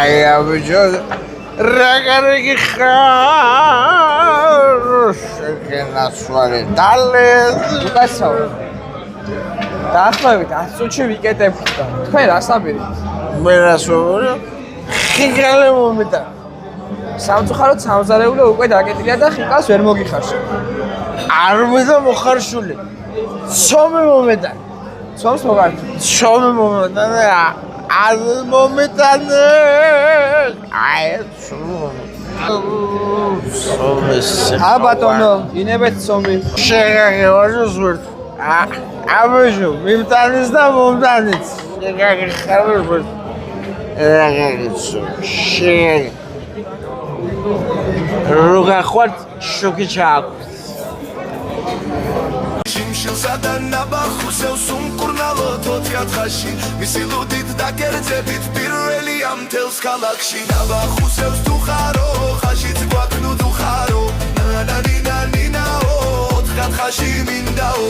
ბიჭო რაგარგი ხარ შეგენასვარე დალეს უკაცრავ დაახლოებით 100 წუთში ვიკეტებთ და თქვენ რას აპირებთ? მე რას ვუყურე ხიკალე მომიტა სამწუხაროდ სამზარეულო უკვე დაკეტილია და ხიკალს ვერ მოგიხარშა. არ მიდა მოხარშული ცომი მომეტა ცომს მოგართი. ცომი მომეტა არ მომეტანე აი ცომი ბატონო ინებეთ ცომი შეგაგე ვაჟოს ვერთ აბეჟო მიმტანის და მომტანიც შეგაგე ხარვერ ვერთ რაგაგე შეგაგე როგა ხვართ შოკი ჩააქვს შიმშილსა და ნაბახუსევს უმკურნალო 4-4-ში მისი ლუდით და კერძებით პირველი ამ თელს ქალაქში ნაბახუსევს თუ ხარო ხაშიც გვაქვს ნუ თუ ხარო ნანანინანინაო 4-4-ში მინდაო